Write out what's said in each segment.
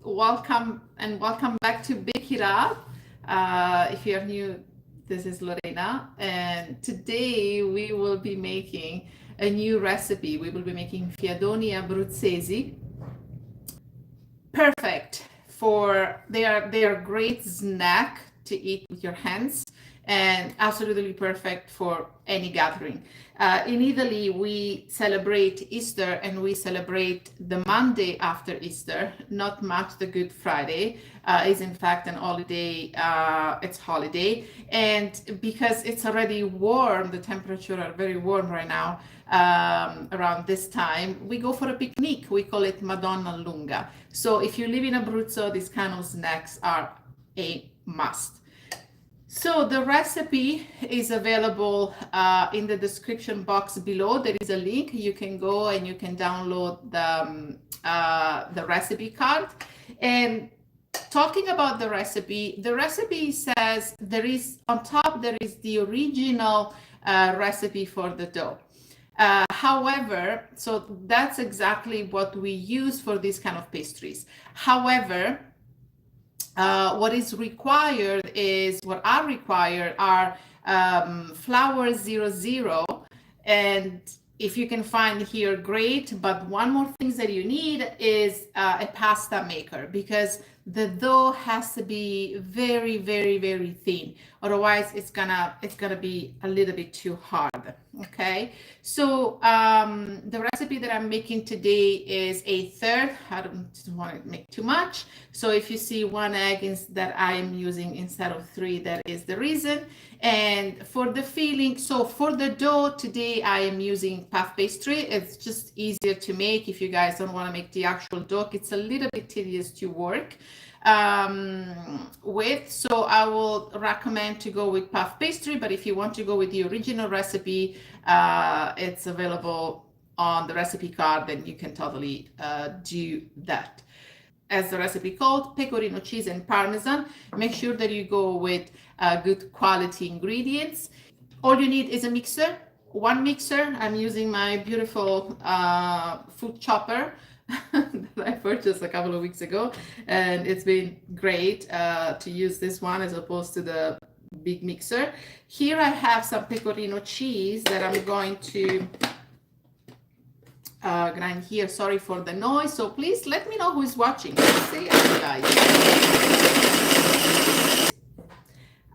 welcome and welcome back to Big It Up. If you're new, this is Lorena, and today we will be making a new recipe. We will be making Fiadoni Abruzzesi. Perfect for they are great snack to eat with your hands, and absolutely perfect for any gathering. In Italy, we celebrate Easter and we celebrate the Monday after Easter, not much the Good Friday. Is in fact an holiday, it's holiday. And because it's already warm, the temperature are very warm right now, around this time, we go for a picnic. We call it Madonna Lunga. So if you live in Abruzzo, these kind of snacks are a must. So the recipe is available in the description box below. There is a link. You can go and you can download the recipe card. And talking about the recipe says there is on top, there is the original recipe for the dough. However, so that's exactly what we use for these kind of pastries. However, what is required is, what are required are flour 00, and if you can find here, great, but one more thing that you need is a pasta maker, because the dough has to be very, very, very thin. Otherwise, it's gonna be a little bit too hard. Okay, so the recipe that I'm making today is a third. I don't want to make too much. So if you see one egg that I am using instead of 3, that is the reason. And for the filling, so for the dough today, I am using puff pastry. It's just easier to make if you guys don't want to make the actual dough. It's a little bit tedious to work with, so I will recommend to go with puff pastry. But if you want to go with the original recipe, it's available on the recipe card, and you can totally do that. As the recipe called, pecorino cheese and parmesan. Make sure that you go with good quality ingredients. All you need is a mixer, one mixer. I'm using my beautiful food chopper that I purchased a couple of weeks ago, and it's been great to use this one as opposed to the big mixer. Here I have some pecorino cheese that I'm going to grind here. Sorry for the noise, so please let me know who is watching. Say hi, guys.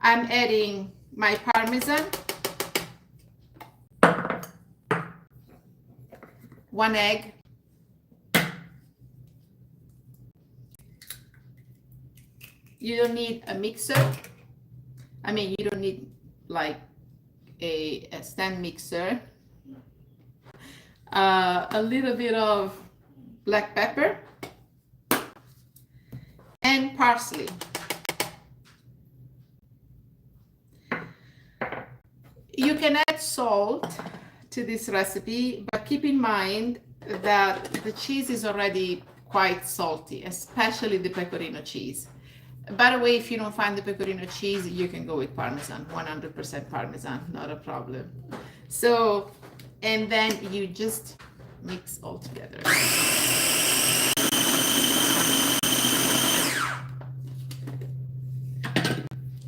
I'm adding my parmesan, 1 egg, you don't need a mixer. I mean, you don't need like a stand mixer. A little bit of black pepper and parsley. You can add salt to this recipe, but keep in mind that the cheese is already quite salty, especially the pecorino cheese. By the way, if you don't find the pecorino cheese, you can go with parmesan, 100% parmesan, not a problem. So, and then you just mix all together.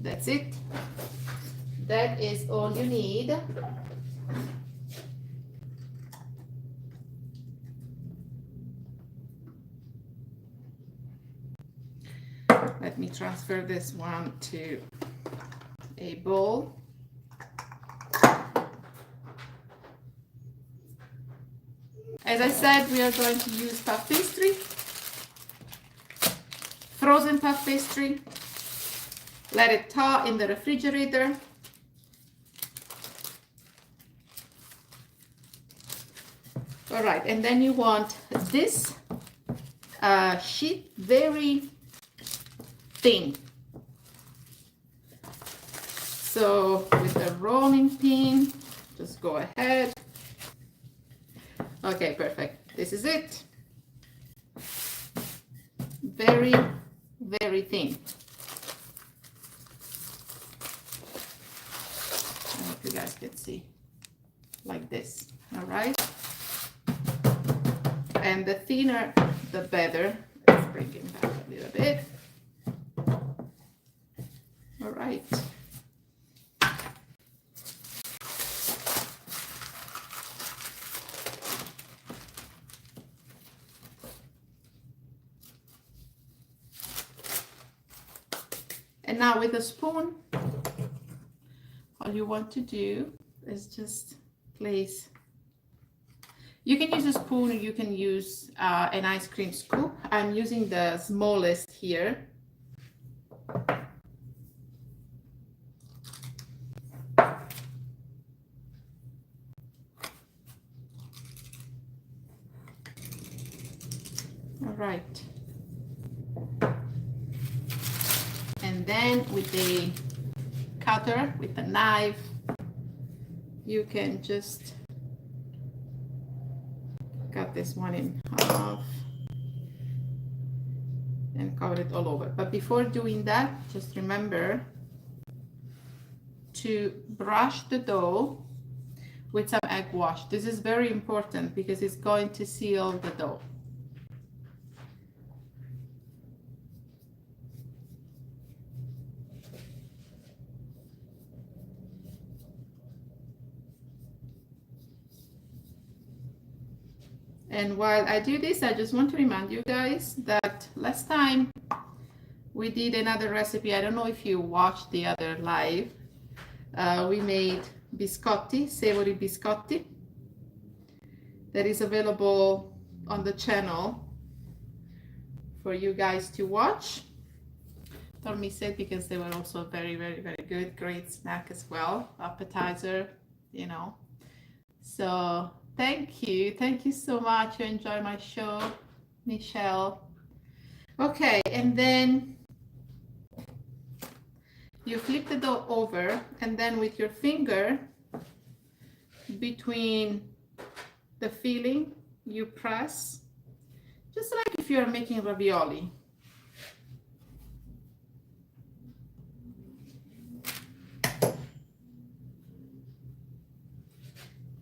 That's it. That is all you need. Let me transfer this one to a bowl. As I said, we are going to use puff pastry, frozen puff pastry. Let it thaw in the refrigerator. All right, and then you want this sheet very thin. So with the rolling pin, just go ahead. Okay, perfect. This is it. Very, very thin. I hope you guys can see, like this. All right. And the thinner, the better. Let's bring it back a little right. And now with a spoon, all you want to do is just place. You can use a spoon or you can use an ice cream scoop. I'm using the smallest here. All right. And then with the cutter, with the knife, you can just cut this one in half and cover it all over. But before doing that, just remember to brush the dough with some egg wash. This is very important because it's going to seal the dough. And while I do this, I just want to remind you guys that last time we did another recipe. I don't know if you watched the other live. We made biscotti, savory biscotti. That is available on the channel for you guys to watch. Don't miss it because they were also very, very, very good. Great snack as well, appetizer, you know. So thank you so much. You enjoy my show, Michelle. Okay, and then you flip the dough over, and then with your finger between the filling, you press, just like if you are making ravioli.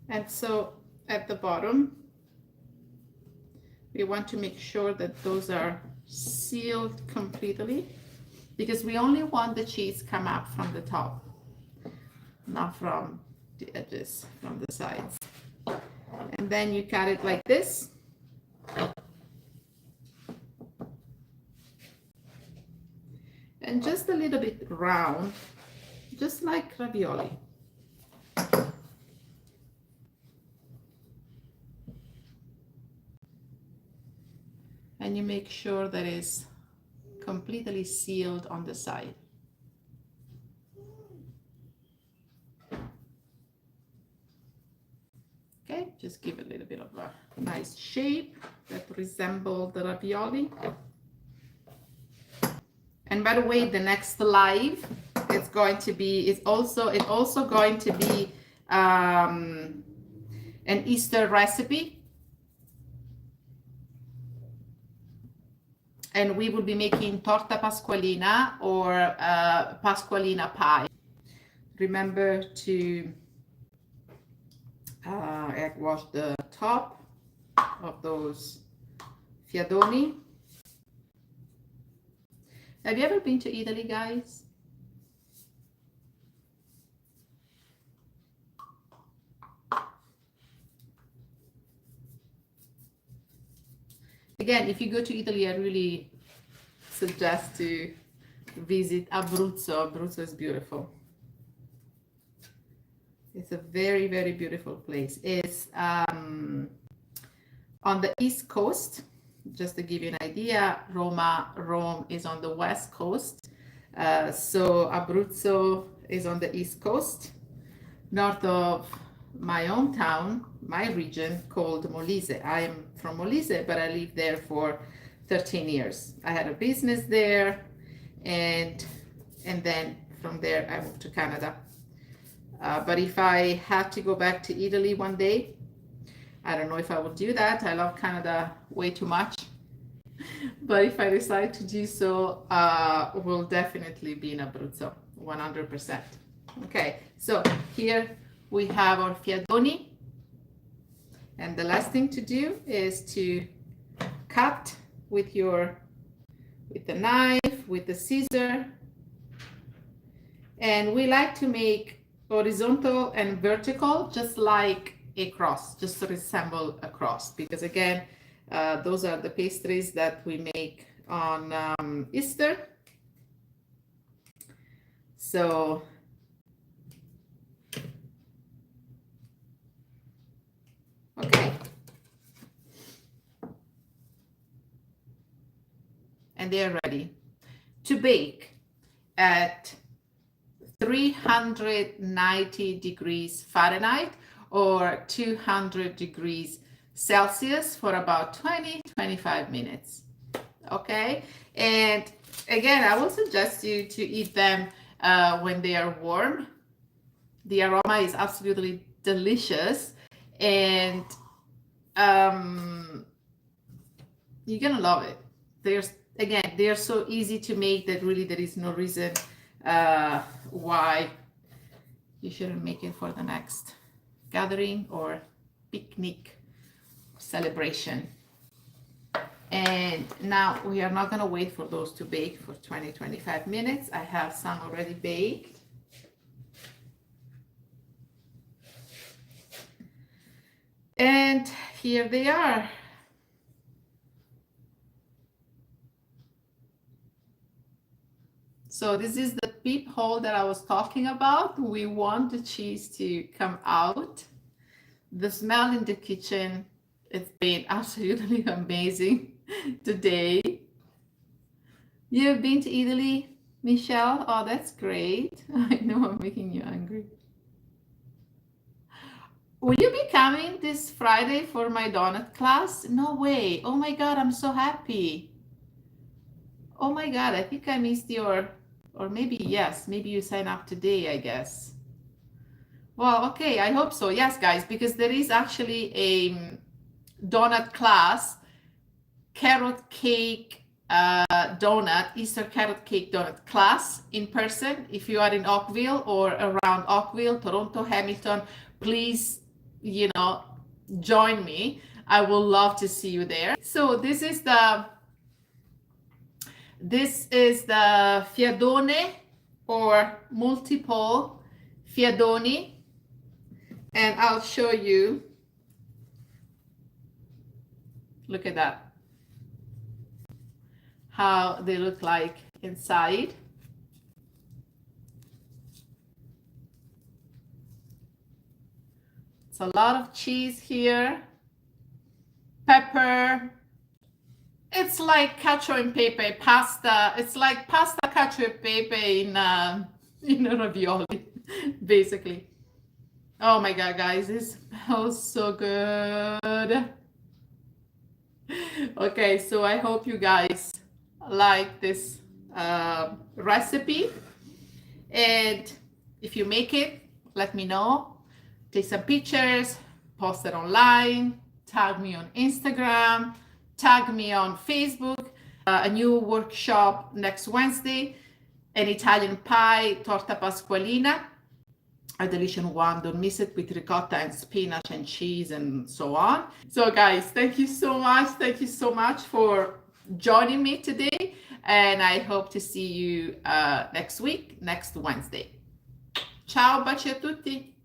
And so at the bottom, we want to make sure that those are sealed completely, because we only want the cheese come up from the top, not from the edges, from the sides. And then you cut it like this. And just a little bit round, just like ravioli. And you make sure that it's completely sealed on the side. Okay, just give it a little bit of a nice shape that resembles the ravioli. And by the way, the next live it's going to be, it's also going to be an Easter recipe. And we will be making torta pasqualina or pasqualina pie. Remember to egg wash the top of those Fiadoni. Have you ever been to Italy, guys? Again, if you go to Italy, I really suggest to visit Abruzzo. Abruzzo is beautiful. It's a very, very beautiful place. It's on the East Coast. Just to give you an idea, Rome is on the West Coast. So Abruzzo is on the East Coast, north of my hometown, my region called Molise. I am from Molise, but I lived there for 13 years. I had a business there, and then from there I moved to Canada. But if I had to go back to Italy one day, I don't know if I will do that. I love Canada way too much. But if I decide to do so, will definitely be in Abruzzo, 100%. Okay, so here we have our Fiadoni. And the last thing to do is to cut with the knife, with the scissor, And we like to make horizontal and vertical, just like a cross, just to resemble a cross, because again, those are the pastries that we make on Easter. So okay, and they're ready to bake at 390 degrees Fahrenheit or 200 degrees Celsius for about 20-25 minutes. Okay, and again, I will suggest you to eat them when they are warm. The aroma is absolutely delicious, and you're gonna love it. They're so easy to make that really there is no reason why you shouldn't make it for the next gathering or picnic celebration. And now we are not going to wait for those to bake for 20-25 minutes. I have some already baked. And here they are. So this is the peephole that I was talking about. We want the cheese to come out. The smell in the kitchen, it's been absolutely amazing today. You've been to Italy, Michelle? Oh, that's great. I know I'm making you hungry. Will you be coming this Friday for my donut class? No way. Oh my God, I'm so happy. Oh my God, I think I missed your, or maybe, yes, maybe you sign up today, I guess. Well, okay, I hope so. Yes, guys, because there is actually a donut class, carrot cake donut, Easter carrot cake donut class in person. If you are in Oakville or around Oakville, Toronto, Hamilton, please, you know, join me. I will love to see you there. So this is the Fiadoni or multiple Fiadoni, and I'll show you. Look at that, how they look like inside. It's a lot of cheese here, pepper. It's like cacio e pepe pasta. It's like pasta cacio e pepe in a ravioli, basically. Oh my God, guys, this smells so good. Okay, so I hope you guys like this recipe, and if you make it, let me know. Take some pictures, post it online, tag me on Instagram, tag me on Facebook. A new workshop next Wednesday, an Italian pie, torta pasqualina, a delicious one, don't miss it, with ricotta and spinach and cheese and so on. So guys, thank you so much for joining me today, and I hope to see you next week, next Wednesday. Ciao, baci a tutti.